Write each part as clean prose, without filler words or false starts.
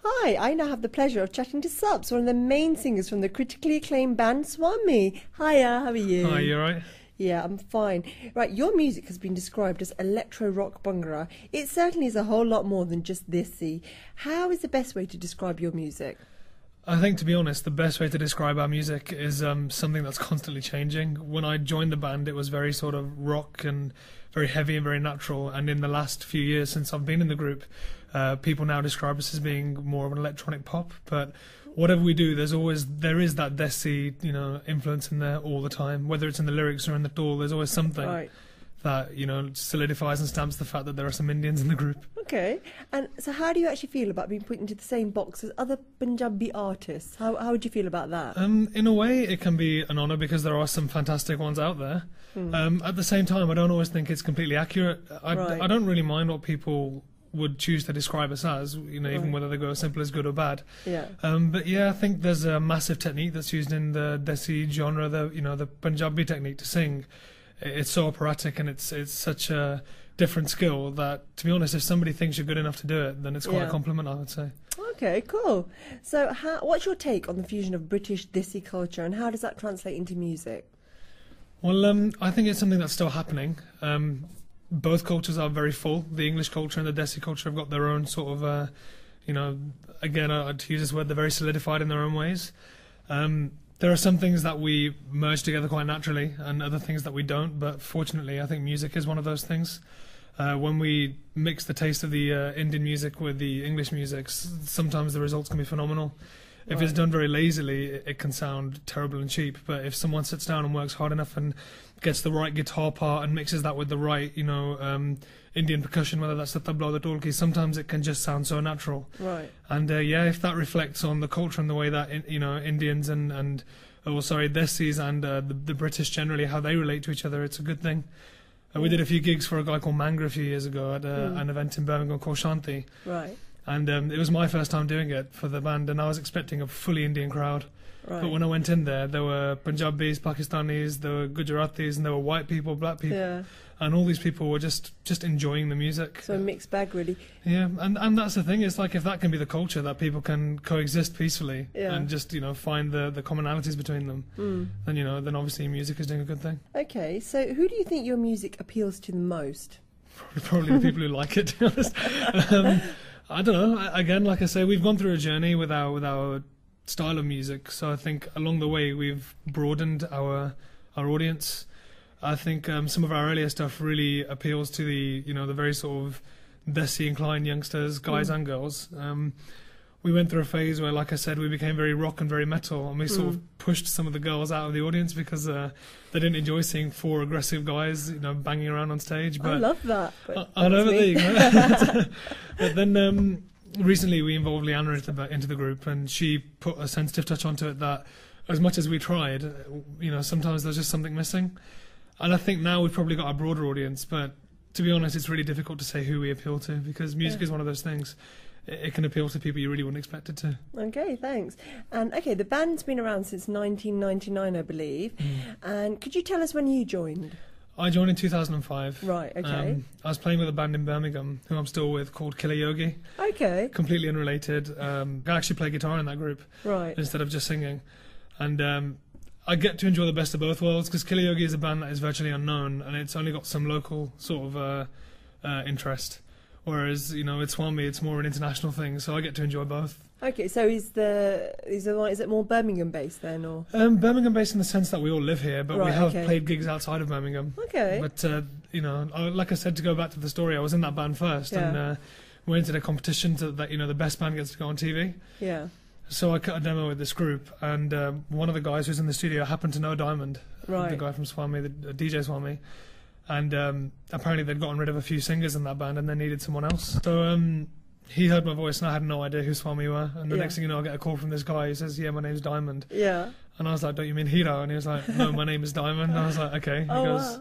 Hi, I now have the pleasure of chatting to Sups, one of the main singers from the critically acclaimed band Swami. Hiya, how are you? Hi, you alright? Yeah, I'm fine. Right, your music has been described as electro-rock bhangra. It certainly is a whole lot more than just this. How is the best way to describe your music? I think, to be honest, the best way to describe our music is something that's constantly changing. When I joined the band, it was very sort of rock and very heavy and very natural. And in the last few years since I've been in the group, people now describe us as being more of an electronic pop. But whatever we do, there is that Desi, influence in there all the time. Whether it's in the lyrics or in the tool, there's always something. Right. That solidifies and stamps the fact that there are some Indians in the group. Okay, and so how do you actually feel about being put into the same box as other Punjabi artists? How would you feel about that? In a way, it can be an honour because there are some fantastic ones out there. At the same time, I don't always think it's completely accurate. I don't really mind what people would choose to describe us as, even whether they go as simple as good or bad. Yeah. But yeah, I think there's a massive technique that's used in the Desi genre, the Punjabi technique to sing. It's so operatic and it's such a different skill that, to be honest, if somebody thinks you're good enough to do it, then it's quite a compliment, I would say. Okay, cool. So what's your take on the fusion of British Desi culture and how does that translate into music? Well, I think it's something that's still happening. Both cultures are very full. The English culture and the Desi culture have got their own sort of, again, I'd use this word, they're very solidified in their own ways. There are some things that we merge together quite naturally and other things that we don't, but fortunately I think music is one of those things. When we mix the taste of the Indian music with the English music, sometimes the results can be phenomenal. If it's done very lazily, it can sound terrible and cheap, but if someone sits down and works hard enough and gets the right guitar part and mixes that with the right, Indian percussion, whether that's the tabla or the dholki, sometimes it can just sound so natural. Right. And if that reflects on the culture and the way that Indians and Desis and the British generally, how they relate to each other, it's a good thing. We did a few gigs for a guy called Mangra a few years ago at an event in Birmingham called Shanti. Right. And it was my first time doing it for the band, and I was expecting a fully Indian crowd. Right. But when I went in there were Punjabis, Pakistanis, there were Gujaratis, and there were white people, black people. Yeah. And all these people were just enjoying the music. So a mixed bag, really. Yeah, and that's the thing. It's like if that can be the culture, that people can coexist peacefully and just, find the commonalities between them, then obviously music is doing a good thing. Okay, so who do you think your music appeals to the most? Probably the people who like it, to be honest. I don't know. Again, like I say, we've gone through a journey with our style of music, so I think along the way we've broadened our audience. I think some of our earlier stuff really appeals to the very sort of Desi inclined youngsters, guys and girls. We went through a phase where, like I said, we became very rock and very metal, and we sort of pushed some of the girls out of the audience because they didn't enjoy seeing four aggressive guys, banging around on stage. But I love that. I know, there you go. But then recently we involved Leanna into the group, and she put a sensitive touch onto it that, as much as we tried, sometimes there's just something missing. And I think now we've probably got a broader audience, but to be honest, it's really difficult to say who we appeal to because music is one of those things. It can appeal to people you really wouldn't expect it to. Okay, thanks. And the band's been around since 1999, I believe. And could you tell us when you joined? I joined in 2005. Right, okay. I was playing with a band in Birmingham, who I'm still with, called Killer Yogi. Okay. Completely unrelated. I actually play guitar in that group. Right. Instead of just singing. And I get to enjoy the best of both worlds, because Killer Yogi is a band that is virtually unknown, and it's only got some local sort of interest. Whereas, with Swami, it's more an international thing, so I get to enjoy both. Okay, so is it more Birmingham based then, or? Birmingham based in the sense that we all live here, but we have played gigs outside of Birmingham. Okay. But like I said, to go back to the story, I was in that band first, and we entered a competition that the best band gets to go on TV. Yeah. So I cut a demo with this group, and one of the guys who's in the studio happened to know Diamond, the guy from Swami, the DJ Swami. And apparently they'd gotten rid of a few singers in that band and they needed someone else. So he heard my voice and I had no idea who Swami were. And the next thing you know, I get a call from this guy who says, "Yeah, my name's Diamond." Yeah. And I was like, "Don't you mean Hero?" And he was like, "No, my name is Diamond." And I was like, "Okay." He goes,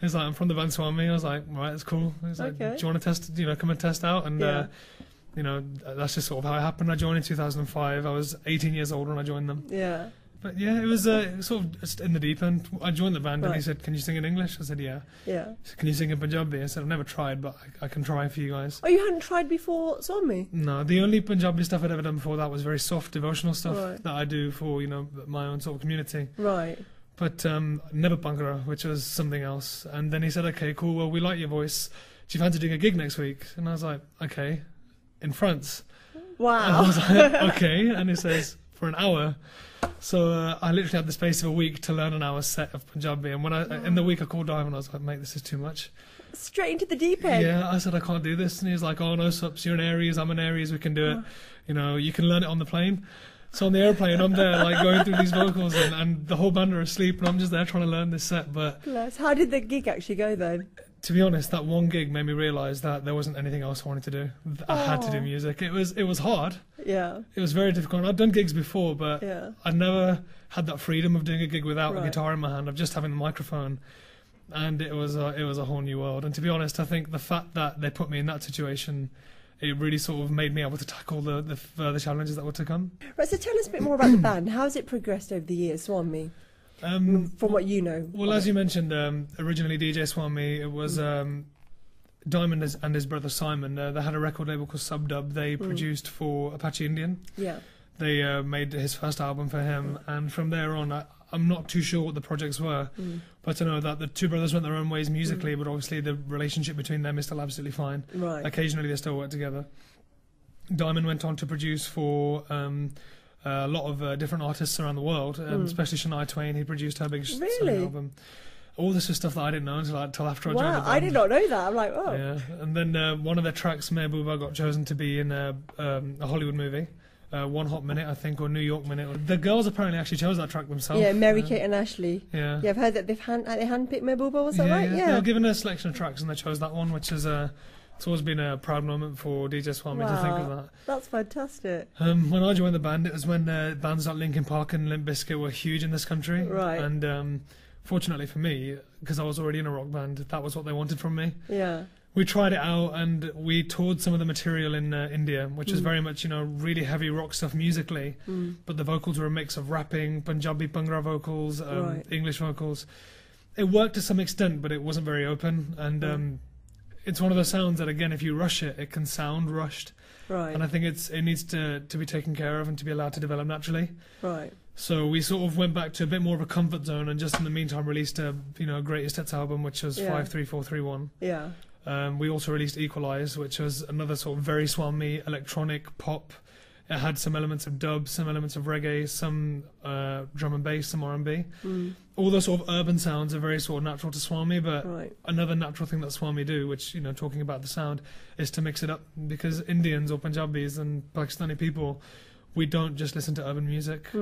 he's like, "I'm from the band Swami." I was like, "Right, that's cool." He's like, "Do you want to test? Come and test out?" And that's just sort of how it happened. I joined in 2005. I was 18 years old when I joined them. Yeah. But yeah, it was sort of just in the deep end. I joined the band and he said, "Can you sing in English?" I said, "Yeah." Yeah. He said, "Can you sing in Punjabi?" I said, "I've never tried, but I can try for you guys." Oh, you hadn't tried before Swami? No, the only Punjabi stuff I'd ever done before that was very soft devotional stuff Right. that I do for, you know, my own sort of community. Right. But never Bhangra, which was something else. And then he said, "Okay, cool, well, we like your voice. Do you fancy doing a gig next week?" And I was like, "Okay." In France. Wow. And I was like, "Okay." And he says, "For an hour." So I literally had the space of a week to learn an hour's set of Punjabi. And when in the week I called Diamond, I was like, "Mate, this is too much." Straight into the deep end. Yeah, I said, "I can't do this." And he was like, "Oh, no, Sups, you're an Aries, I'm an Aries, we can do it. You know, you can learn it on the plane." So on the airplane, I'm there, like, going through these vocals, and the whole band are asleep, and I'm just there trying to learn this set. But Bless. How did the gig actually go then? to be honest, that one gig made me realise that there wasn't anything else I wanted to do. I had to do music. It was hard. Yeah. It was very difficult. I'd done gigs before, but Yeah. I'd never had that freedom of doing a gig without a Right. guitar in my hand, of just having the microphone. And it was a whole new world. And to be honest, I think the fact that they put me in that situation, it really sort of made me able to tackle the further challenges that were to come. Right, so tell us a bit more about the band. How has it progressed over the years, Swami? From what you know. Well, as you mentioned, originally DJ Swami, it was Diamond and his brother Simon. They had a record label called Subdub. They produced for Apache Indian. Yeah. They made his first album for him, and from there on, I'm not too sure what the projects were, but I know that the two brothers went their own ways musically, but obviously the relationship between them is still absolutely fine. Right. Occasionally they still work together. Diamond went on to produce for a lot of different artists around the world, especially Shania Twain. He produced her big solo album. All this is stuff that I didn't know until after I joined the band. Wow, I did not know that. I'm like, oh. Yeah, and then one of their tracks, Mehbooba, got chosen to be in a Hollywood movie. One Hot Minute, I think, or New York Minute. The girls apparently actually chose that track themselves. Yeah, Mary Kate and Ashley. Yeah. Yeah, I've heard that they handpicked Mehbooba, was that right? Yeah. They were given a selection of tracks and they chose that one, which is it's always been a proud moment for DJ Swami to think of that. That's fantastic. When I joined the band, it was when bands like Linkin Park and Limp Bizkit were huge in this country. Right. And fortunately for me, because I was already in a rock band, that was what they wanted from me. Yeah. We tried it out and we toured some of the material in India, which is very much, really heavy rock stuff musically. But the vocals were a mix of rapping, Punjabi Bhangra vocals, Right. English vocals. It worked to some extent, but it wasn't very open. And it's one of those sounds that, again, if you rush it, it can sound rushed. Right. And I think it needs to be taken care of and to be allowed to develop naturally. Right. So we sort of went back to a bit more of a comfort zone and just in the meantime released a greatest hits album, which was 53431. Yeah. We also released Equalize, which was another sort of very Swami electronic pop. It had some elements of dub, some elements of reggae, some drum and bass, some R&B. All those sort of urban sounds are very sort of natural to Swami, but another natural thing that Swami do, which, talking about the sound, is to mix it up, because Indians or Punjabis and Pakistani people, we don't just listen to urban music. A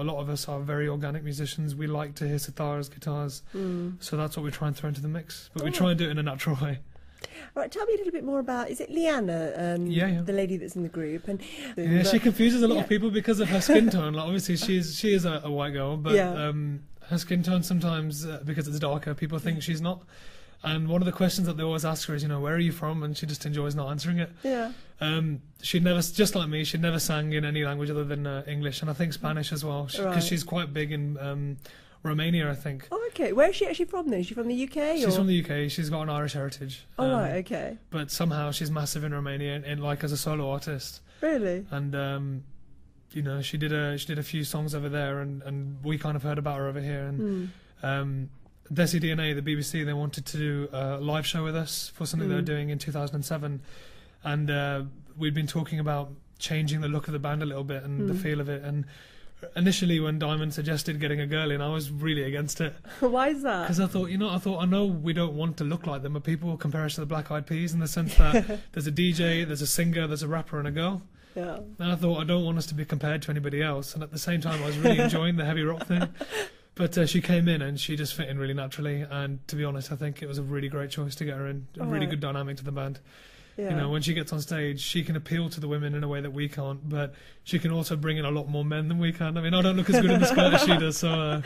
lot of us are very organic musicians. We like to hear sitars, guitars. So that's what we try and throw into the mix. But we try and do it in a natural way. Right, tell me a little bit more about, is it Leanna, the lady that's in the group? And she confuses a lot of people because of her skin tone. Like, obviously, she is a white girl, but her skin tone sometimes, because it's darker, people think she's not. And one of the questions that they always ask her is, where are you from? And she just enjoys not answering it. Yeah. She'd never, just like me, she'd never sang in any language other than English, and I think Spanish as well, because she's quite big in Romania, I think. Oh, okay. Where is she actually from then? Is she from the UK? She's from the UK. She's got an Irish heritage. Oh, right, okay. But somehow she's massive in Romania, and like as a solo artist. Really? And she did a few songs over there, and we kind of heard about her over here. And Desi DNA, the BBC, they wanted to do a live show with us for something they were doing in 2007, and we'd been talking about changing the look of the band a little bit and the feel of it. And initially, when Diamond suggested getting a girl in, I was really against it. Why is that? Because I thought, I know we don't want to look like them, but people will compare us to the Black Eyed Peas in the sense that there's a DJ, there's a singer, there's a rapper, and a girl. Yeah. And I thought, I don't want us to be compared to anybody else. And at the same time, I was really enjoying the heavy rock thing. But she came in and she just fit in really naturally. And to be honest, I think it was a really great choice to get her in. A really good dynamic to the band. Yeah. When she gets on stage, she can appeal to the women in a way that we can't, but she can also bring in a lot more men than we can. I mean, I don't look as good in the skirt as she does, so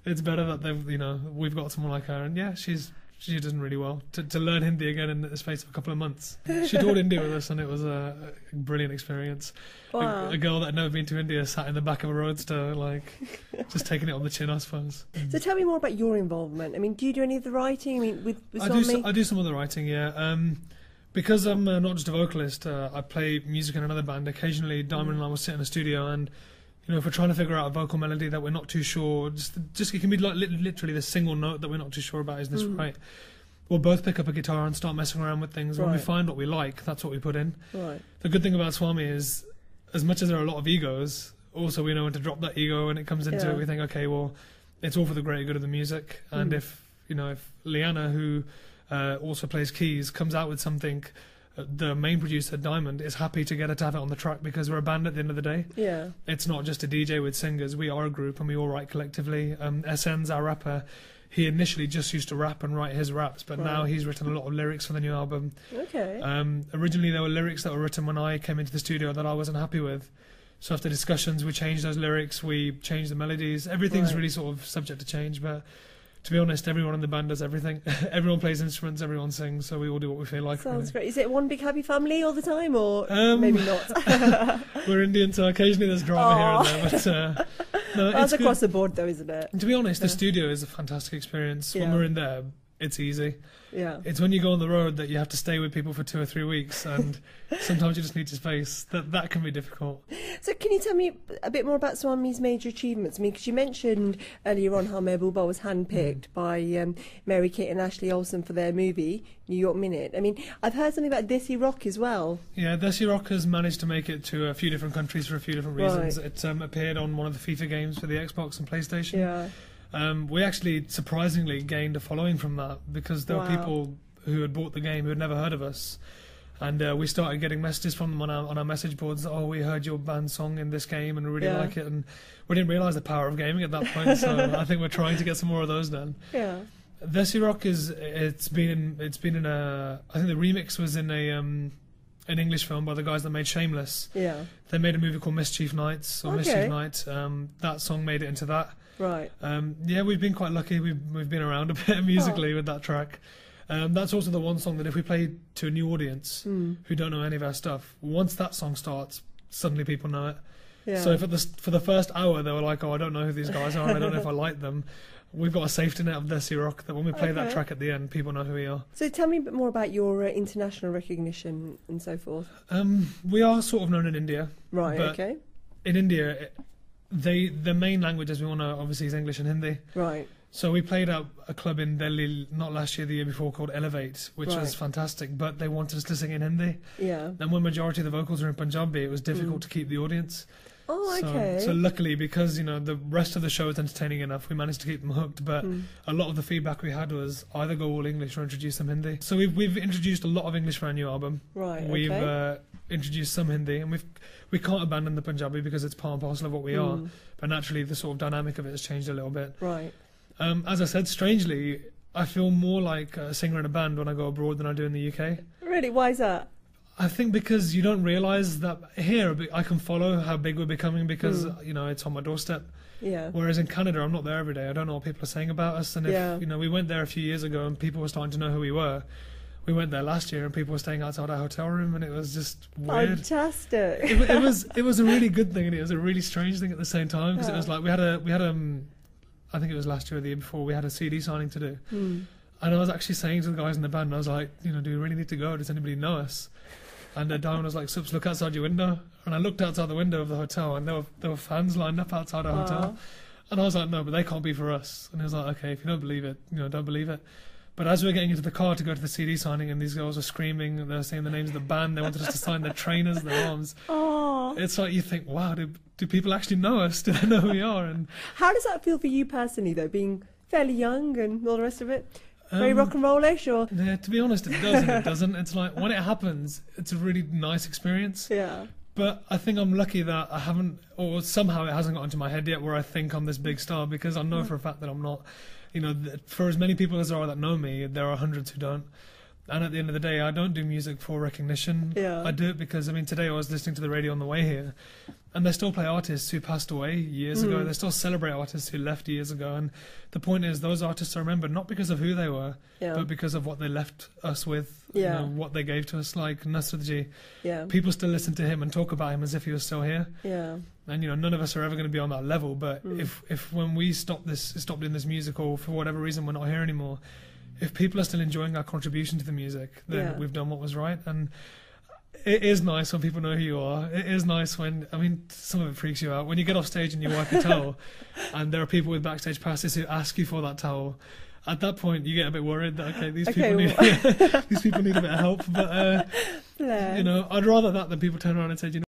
it's better that we've got someone like her. And yeah, she's she doesn't really well, to learn Hindi again in the space of a couple of months. She toured India with us, and it was a brilliant experience. Wow. A girl that had never been to India sat in the back of a roadster, like, just taking it on the chin, I suppose. So tell me more about your involvement. I mean, do you do any of the writing? I mean, with Swami? I do some of the writing, yeah. Because I'm not just a vocalist, I play music in another band. Occasionally, Diamond and I will sit in a studio, and if we're trying to figure out a vocal melody that we're not too sure, just it can be like literally the single note that we're not too sure about. Is this right? We'll both pick up a guitar and start messing around with things. When we find what we like, that's what we put in. Right. The good thing about Swami is, as much as there are a lot of egos, also we know when to drop that ego when it comes into it. We think, okay, well, it's all for the greater good of the music. And if Liana, who also plays keys, comes out with something, the main producer, Diamond, is happy to get her to have it on the track, because we're a band at the end of the day. Yeah. It's not just a DJ with singers. We are a group, and we all write collectively. SN's our rapper. He initially just used to rap and write his raps, but now he's written a lot of lyrics for the new album. Okay. Originally, there were lyrics that were written when I came into the studio that I wasn't happy with. So after discussions, we changed those lyrics, we changed the melodies. Everything's really sort of subject to change, but to be honest, everyone in the band does everything. Everyone plays instruments, everyone sings, so we all do what we feel like. Sounds great. Is it one big happy family all the time, or maybe not? We're Indian, so occasionally there's drama here and there, but no, that's across the board, though, isn't it? To be honest, the studio is a fantastic experience. When we're in there, it's easy. Yeah. It's when you go on the road that you have to stay with people for 2 or 3 weeks, and sometimes you just need your space. That can be difficult. So can you tell me a bit more about Swami's major achievements? I mean, because you mentioned earlier on how Mehbooba was handpicked by Mary-Kate and Ashley Olsen for their movie, New York Minute. I mean, I've heard something about Desi Rock as well. Yeah, Desi Rock has managed to make it to a few different countries for a few different reasons. It appeared on one of the FIFA games for the Xbox and PlayStation. Yeah. We actually surprisingly gained a following from that, because there were people who had bought the game who had never heard of us, and we started getting messages from them on our message boards. Oh, we heard your band song in this game and we really like it, and we didn't realise the power of gaming at that point. So I think we're trying to get some more of those done. Yeah. Desi Rock it's been in a, I think the remix was in an English film by the guys that made Shameless. Yeah. They made a movie called Mischief Nights or Mischief Night. That song made it into that. Right. Yeah, we've been quite lucky. We've been around a bit musically with that track. That's also the one song that if we play to a new audience who don't know any of our stuff, once that song starts, suddenly people know it. Yeah. So for the first hour, they were like, oh, I don't know who these guys are, and I don't know if I like them. We've got a safety net of Desi Rock that when we play that track at the end, people know who we are. So tell me a bit more about your international recognition and so forth. We are sort of known in India. Right, okay. In India, the main languages we want to obviously is English and Hindi. Right. So we played at a club in Delhi, not last year, the year before, called Elevate, which was fantastic, but they wanted us to sing in Hindi. Yeah. And when majority of the vocals are in Punjabi, it was difficult to keep the audience. Oh, okay. So luckily, because the rest of the show was entertaining enough, we managed to keep them hooked. But a lot of the feedback we had was either go all English or introduce some Hindi. So we've introduced a lot of English for our new album. Right. We've introduced some Hindi, and we can't abandon the Punjabi because it's part and parcel of what we are. But naturally, the sort of dynamic of it has changed a little bit. Right. As I said, strangely, I feel more like a singer in a band when I go abroad than I do in the UK. Really? Why is that? I think because you don't realise that here I can follow how big we're becoming because it's on my doorstep. Yeah. Whereas in Canada, I'm not there every day. I don't know what people are saying about us. And if we went there a few years ago and people were starting to know who we were. We went there last year and people were staying outside our hotel room, and it was just weird. Fantastic. It was a really good thing, and it was a really strange thing at the same time, because it was like we had I think it was last year or the year before, we had a CD signing to do. And I was actually saying to the guys in the band, I was like, do we really need to go? Does anybody know us? And Diamond was like, Sups, look outside your window. And I looked outside the window of the hotel, and there were fans lined up outside our hotel. And I was like, no, but they can't be for us. And he was like, okay, if you don't believe it, don't believe it. But as we were getting into the car to go to the CD signing, and these girls were screaming, and they were saying the names of the band, they wanted us to sign their trainers, their arms. It's like you think, wow, do people actually know us? Do they know who we are? And how does that feel for you personally, though, being fairly young and all the rest of it? Very rock and roll-ish, or? Yeah, to be honest, it does and it doesn't. It's like, when it happens, it's a really nice experience. Yeah. But I think I'm lucky that I haven't, or somehow it hasn't got into my head yet where I think I'm this big star, because I know for a fact that I'm not. For as many people as there are that know me, there are hundreds who don't. And at the end of the day, I don't do music for recognition. Yeah. I do it because, today I was listening to the radio on the way here, And they still play artists who passed away years ago. They still celebrate artists who left years ago. And the point is, those artists are remembered not because of who they were, but because of what they left us with, you know, what they gave to us, like Nasruddin. People still listen to him and talk about him as if he was still here. And, you know, none of us are ever going to be on that level. But if when we stop doing this music, or for whatever reason we're not here anymore, if people are still enjoying our contribution to the music, then we've done what was right. And it is nice when people know who you are. It is nice when, I mean, some of it freaks you out. When you get off stage and you wipe your towel, and there are people with backstage passes who ask you for that towel, at that point you get a bit worried that, okay, these people need these people need a bit of help. But, you know, I'd rather that than people turn around and say, you know,